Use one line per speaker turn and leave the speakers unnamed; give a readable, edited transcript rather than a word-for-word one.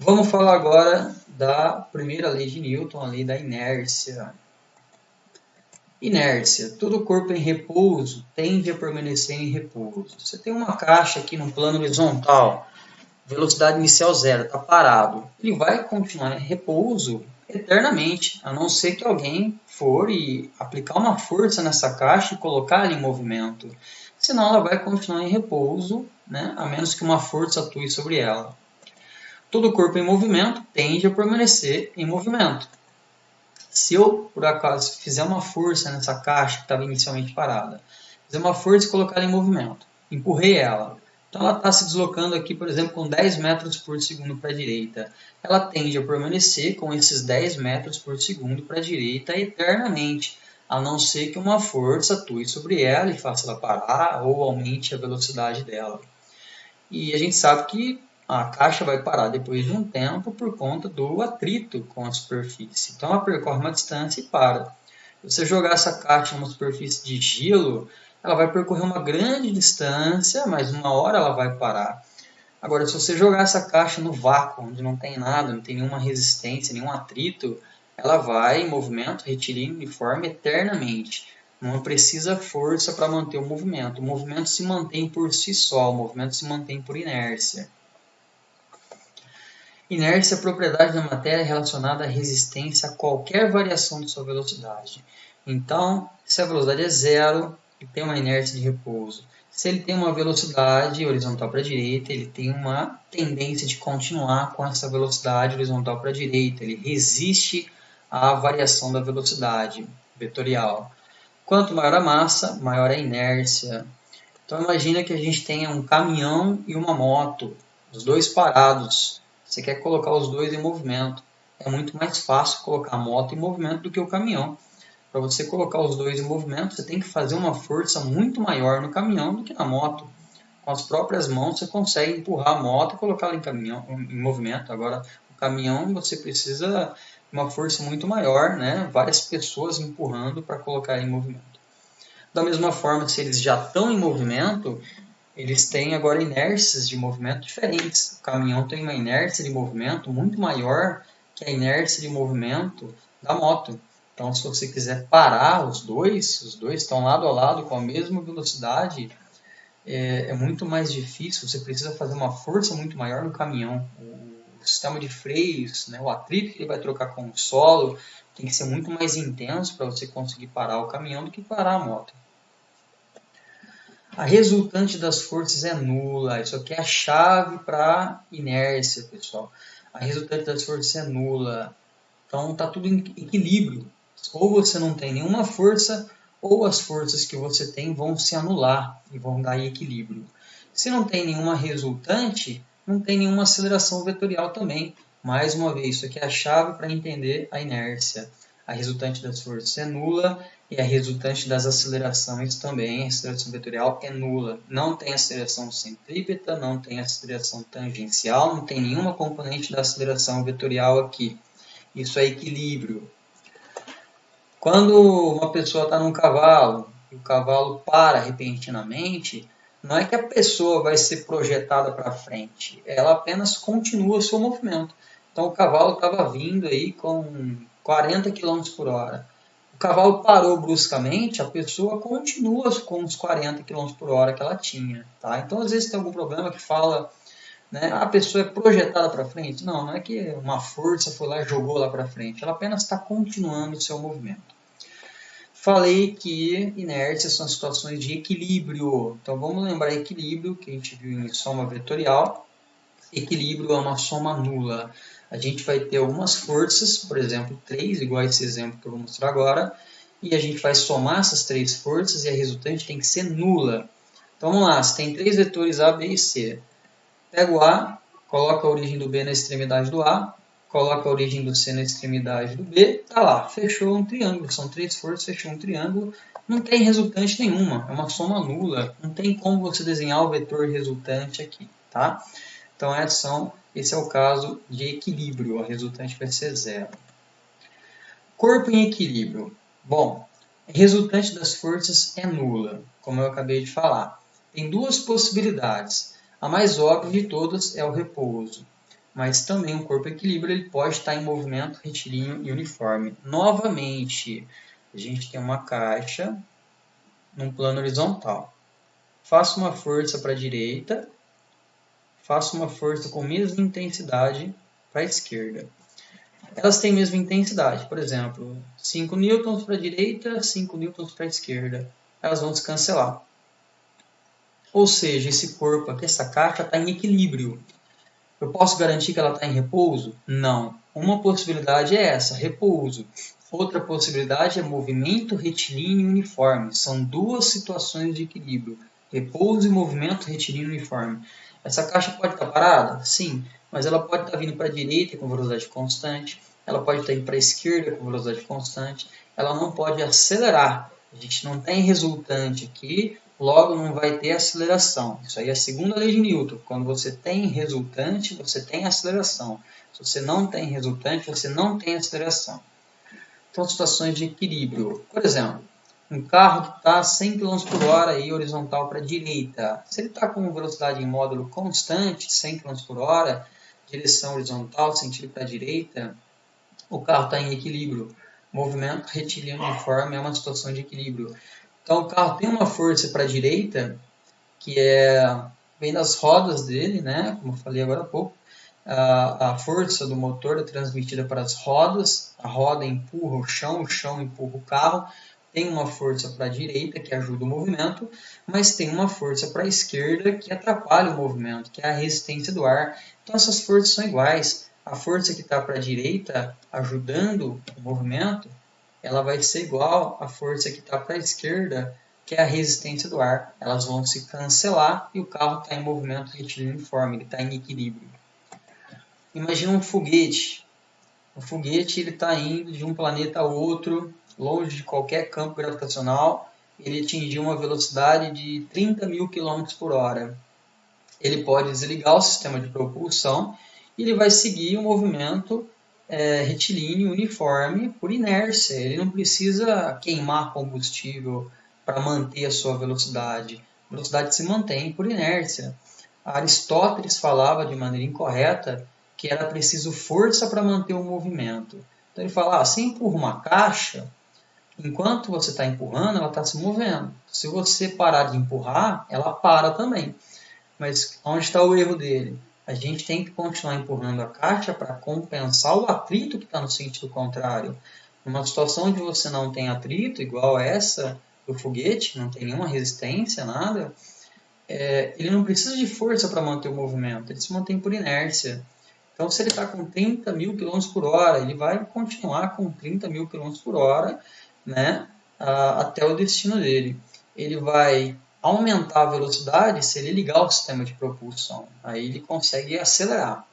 Vamos falar agora da primeira lei de Newton, a lei da inércia. Inércia. Todo corpo em repouso tende a permanecer em repouso. Você tem uma caixa aqui no plano horizontal, velocidade inicial zero, está parado. Ele vai continuar em repouso eternamente, a não ser que alguém for e aplicar uma força nessa caixa e colocar ela em movimento. Senão ela vai continuar em repouso, né, a menos que uma força atue sobre ela. Todo corpo em movimento tende a permanecer em movimento. Se eu, por acaso, fizer uma força nessa caixa que estava inicialmente parada, fizer uma força e colocar ela em movimento, empurrei ela, então ela está se deslocando aqui, por exemplo, com 10 metros por segundo para a direita. Ela tende a permanecer com esses 10 metros por segundo para a direita eternamente, a não ser que uma força atue sobre ela e faça ela parar ou aumente a velocidade dela. E a gente sabe que a caixa vai parar depois de um tempo por conta do atrito com a superfície. Então ela percorre uma distância e para. Se você jogar essa caixa numa superfície de gelo, ela vai percorrer uma grande distância, mas uma hora ela vai parar. Agora, se você jogar essa caixa no vácuo, onde não tem nada, não tem nenhuma resistência, nenhum atrito, ela vai em movimento retilíneo uniforme eternamente. Não precisa força para manter o movimento. O movimento se mantém por si só, o movimento se mantém por inércia. Inércia é a propriedade da matéria relacionada à resistência a qualquer variação de sua velocidade. Então, se a velocidade é zero, ele tem uma inércia de repouso. Se ele tem uma velocidade horizontal para a direita, ele tem uma tendência de continuar com essa velocidade horizontal para a direita. Ele resiste à variação da velocidade vetorial. Quanto maior a massa, maior a inércia. Então imagina que a gente tenha um caminhão e uma moto, os dois parados. Você quer colocar os dois em movimento. É muito mais fácil colocar a moto em movimento do que o caminhão. Para você colocar os dois em movimento, você tem que fazer uma força muito maior no caminhão do que na moto. Com as próprias mãos você consegue empurrar a moto e colocá-la em movimento. Agora, o caminhão você precisa de uma força muito maior, né? Várias pessoas empurrando para colocar em movimento. Da mesma forma, se eles já estão em movimento, eles têm agora inércias de movimento diferentes. O caminhão tem uma inércia de movimento muito maior que a inércia de movimento da moto. Então, se você quiser parar os dois estão lado a lado com a mesma velocidade, é muito mais difícil. Você precisa fazer uma força muito maior no caminhão. O sistema de freios, né, o atrito que ele vai trocar com o solo, tem que ser muito mais intenso para você conseguir parar o caminhão do que parar a moto. A resultante das forças é nula. Isso aqui é a chave para inércia, pessoal. A resultante das forças é nula. Então está tudo em equilíbrio. Ou você não tem nenhuma força, ou as forças que você tem vão se anular e vão dar equilíbrio. Se não tem nenhuma resultante, não tem nenhuma aceleração vetorial também. Mais uma vez, isso aqui é a chave para entender a inércia. A resultante das forças é nula e a resultante das acelerações também, a aceleração vetorial é nula. Não tem aceleração centrípeta, não tem aceleração tangencial, não tem nenhuma componente da aceleração vetorial aqui. Isso é equilíbrio. Quando uma pessoa está num cavalo e o cavalo para repentinamente, não é que a pessoa vai ser projetada para frente, ela apenas continua o seu movimento. Então o cavalo estava vindo aí com 40 km por hora. O cavalo parou bruscamente, a pessoa continua com os 40 km por hora que ela tinha. Tá? Então às vezes tem algum problema que fala, né, a pessoa é projetada para frente. Não, não é que uma força foi lá e jogou lá para frente. Ela apenas está continuando o seu movimento. Falei que inércias são situações de equilíbrio. Então vamos lembrar equilíbrio, que a gente viu em soma vetorial. Equilíbrio é uma soma nula. A gente vai ter algumas forças, por exemplo, 3, igual a esse exemplo que eu vou mostrar agora, e a gente vai somar essas 3 forças e a resultante tem que ser nula. Então vamos lá, se tem 3 vetores A, B e C. Pega o A, coloca a origem do B na extremidade do A, coloca a origem do C na extremidade do B, tá lá, fechou um triângulo, são 3 forças, fechou um triângulo, não tem resultante nenhuma, é uma soma nula, não tem como você desenhar o vetor resultante aqui, tá? Então esse é o caso de equilíbrio, a resultante vai ser zero. Corpo em equilíbrio. Bom, a resultante das forças é nula, como eu acabei de falar. Tem duas possibilidades. A mais óbvia de todas é o repouso. mas também um corpo equilíbrio ele pode estar em movimento retilíneo e uniforme. Novamente, a gente tem uma caixa num plano horizontal. Faço uma força para a direita, faço uma força com a mesma intensidade para a esquerda. Elas têm a mesma intensidade, por exemplo, 5 newtons para a direita, 5 newtons para a esquerda. Elas vão se cancelar. Ou seja, esse corpo aqui, essa caixa está em equilíbrio. Eu posso garantir que ela está em repouso? Não. Uma possibilidade é essa, repouso. Outra possibilidade é movimento retilíneo uniforme. São duas situações de equilíbrio. Repouso e movimento retilíneo uniforme. Essa caixa pode estar parada? Sim, mas ela pode estar vindo para a direita com velocidade constante. Ela pode estar indo para a esquerda com velocidade constante. Ela não pode acelerar. A gente não tem resultante aqui, logo não vai ter aceleração. Isso aí é a segunda lei de Newton. Quando você tem resultante, você tem aceleração. Se você não tem resultante, você não tem aceleração. Então, situações de equilíbrio. Por exemplo, um carro que está 100 km por hora e horizontal para a direita. Se ele está com velocidade em módulo constante, 100 km por hora, direção horizontal, sentido para a direita, o carro está em equilíbrio. Movimento retilíneo uniforme é uma situação de equilíbrio. Então, o carro tem uma força para a direita, que vem das rodas dele, né? Como eu falei agora há pouco. A força do motor é transmitida para as rodas, a roda empurra o chão empurra o carro. Tem uma força para a direita, que ajuda o movimento, mas tem uma força para a esquerda, que atrapalha o movimento, que é a resistência do ar. Então, essas forças são iguais. A força que está para a direita, ajudando o movimento, ela vai ser igual à força que está para a esquerda, que é a resistência do ar. Elas vão se cancelar e o carro está em movimento retilíneo uniforme, ele está em equilíbrio. Imagina um foguete. O foguete está indo de um planeta a outro, longe de qualquer campo gravitacional. Ele atingiu uma velocidade de 30 mil km por hora. Ele pode desligar o sistema de propulsão e ele vai seguir o movimento retilíneo uniforme por inércia. Ele não precisa queimar combustível para manter a sua velocidade. A velocidade se mantém por inércia. Aristóteles falava de maneira incorreta que era preciso força para manter o movimento. Então ele fala, você empurra uma caixa, enquanto você está empurrando, ela está se movendo. Se você parar de empurrar, ela para também. Mas onde está o erro dele? A gente tem que continuar empurrando a caixa para compensar o atrito que está no sentido contrário. Numa situação onde você não tem atrito, igual essa do foguete, não tem nenhuma resistência, nada, ele não precisa de força para manter o movimento, ele se mantém por inércia. Então, se ele está com 30 mil km por hora, ele vai continuar com 30 mil km por hora, né, até o destino dele. Ele vai aumentar a velocidade se ele ligar o sistema de propulsão. Aí ele consegue acelerar.